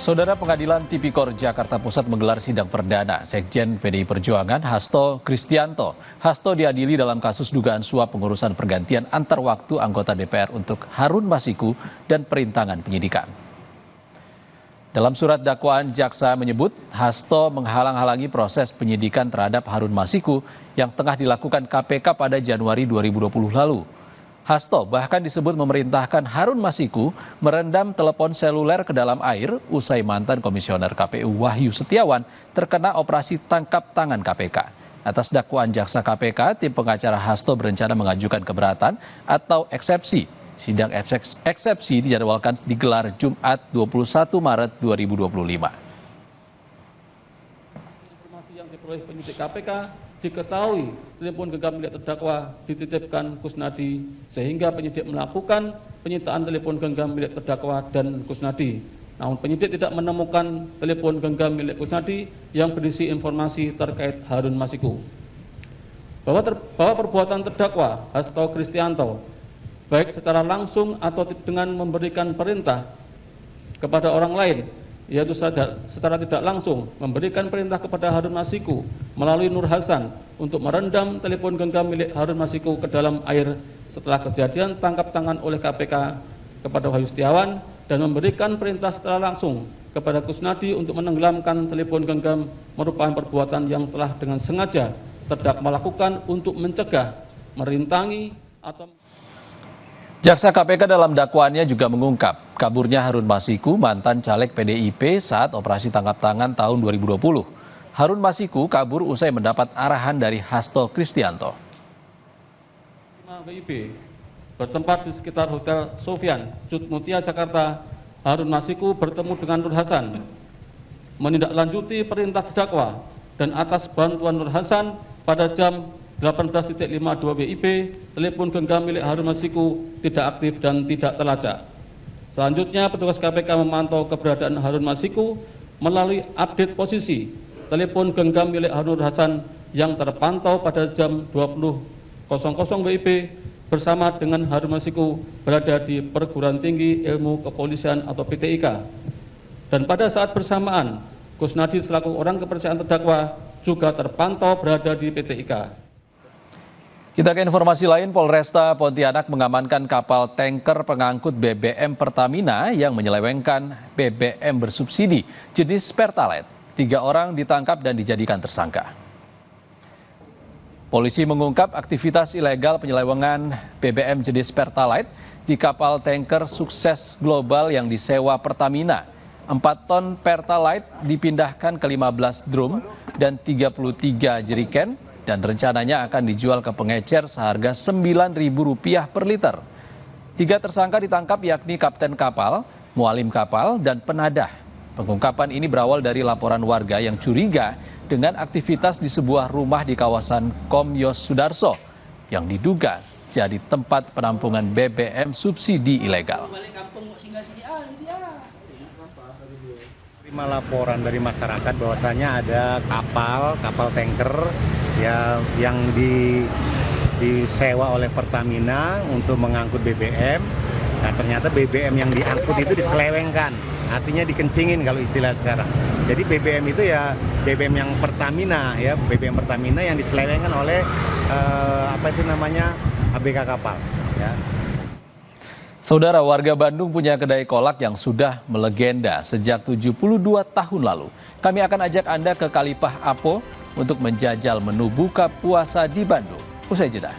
Saudara, Pengadilan Tipikor Jakarta Pusat menggelar sidang perdana Sekjen PDI Perjuangan Hasto Kristianto. Hasto diadili dalam kasus dugaan suap pengurusan pergantian antar waktu anggota DPR untuk Harun Masiku dan perintangan penyidikan. Dalam surat dakwaan, jaksa menyebut Hasto menghalang-halangi proses penyidikan terhadap Harun Masiku yang tengah dilakukan KPK pada Januari 2020 lalu. Hasto bahkan disebut memerintahkan Harun Masiku merendam telepon seluler ke dalam air usai mantan komisioner KPU Wahyu Setiawan terkena operasi tangkap tangan KPK. Atas dakwaan jaksa KPK, tim pengacara Hasto berencana mengajukan keberatan atau eksepsi. Sidang eksepsi dijadwalkan digelar Jumat 21 Maret 2025. Informasi yang diperoleh penyidik KPK diketahui telepon genggam milik terdakwa dititipkan Kusnadi sehingga penyidik melakukan penyitaan telepon genggam milik terdakwa dan Kusnadi. Namun penyidik tidak menemukan telepon genggam milik Kusnadi yang berisi informasi terkait Harun Masiku. Bahwa perbuatan terdakwa Hasto Kristianto baik secara langsung atau dengan memberikan perintah kepada orang lain, yaitu secara tidak langsung memberikan perintah kepada Harun Masiku melalui Nur Hasan untuk merendam telepon genggam milik Harun Masiku ke dalam air setelah kejadian tangkap tangan oleh KPK kepada Wahyu Setiawan dan memberikan perintah secara langsung kepada Kusnadi untuk menenggelamkan telepon genggam merupakan perbuatan yang telah dengan sengaja terdakwa melakukan untuk mencegah, merintangi atau Jaksa KPK dalam dakwaannya juga mengungkap kaburnya Harun Masiku, mantan caleg PDIP saat operasi tangkap tangan tahun 2020. Harun Masiku kabur usai mendapat arahan dari Hasto Kristianto. BIP bertempat di sekitar Hotel Sofyan, Cut Mutia, Jakarta. Harun Masiku bertemu dengan Nur Hasan, menindaklanjuti perintah terdakwa dan atas bantuan Nur Hasan pada jam 18.52 WIB, telepon genggam milik Harun Masiku tidak aktif dan tidak terlacak. Selanjutnya, petugas KPK memantau keberadaan Harun Masiku melalui update posisi telepon genggam milik Harun Hasan yang terpantau pada jam 20.00 WIB bersama dengan Harun Masiku berada di Perguruan Tinggi Ilmu Kepolisian atau PTIK. Dan pada saat bersamaan, Kusnadi selaku orang kepercayaan terdakwa juga terpantau berada di PTIK. Kita ke informasi lain, Polresta Pontianak mengamankan kapal tanker pengangkut BBM Pertamina yang menyelewengkan BBM bersubsidi jenis Pertalite. 3 orang ditangkap dan dijadikan tersangka. Polisi mengungkap aktivitas ilegal penyelewengan BBM jenis Pertalite di kapal tanker Sukses Global yang disewa Pertamina. 4 ton Pertalite dipindahkan ke 15 drum dan 33 jerigen, dan rencananya akan dijual ke pengecer seharga Rp9.000 per liter. 3 tersangka ditangkap yakni kapten kapal, mualim kapal, dan penadah. Pengungkapan ini berawal dari laporan warga yang curiga dengan aktivitas di sebuah rumah di kawasan Komyos Sudarso yang diduga jadi tempat penampungan BBM subsidi ilegal. Terima laporan dari masyarakat bahwasanya ada kapal tanker ya yang disewa oleh Pertamina untuk mengangkut BBM. Nah, ternyata BBM yang diangkut itu diselewengkan, artinya dikencingin kalau istilah sekarang. Jadi BBM itu ya BBM yang Pertamina ya, BBM Pertamina yang diselewengkan oleh ABK kapal ya. Saudara, warga Bandung punya kedai kolak yang sudah melegenda sejak 72 tahun lalu. Kami akan ajak Anda ke Kalipah Apo untuk menjajal menu buka puasa di Bandung. Usai jeda.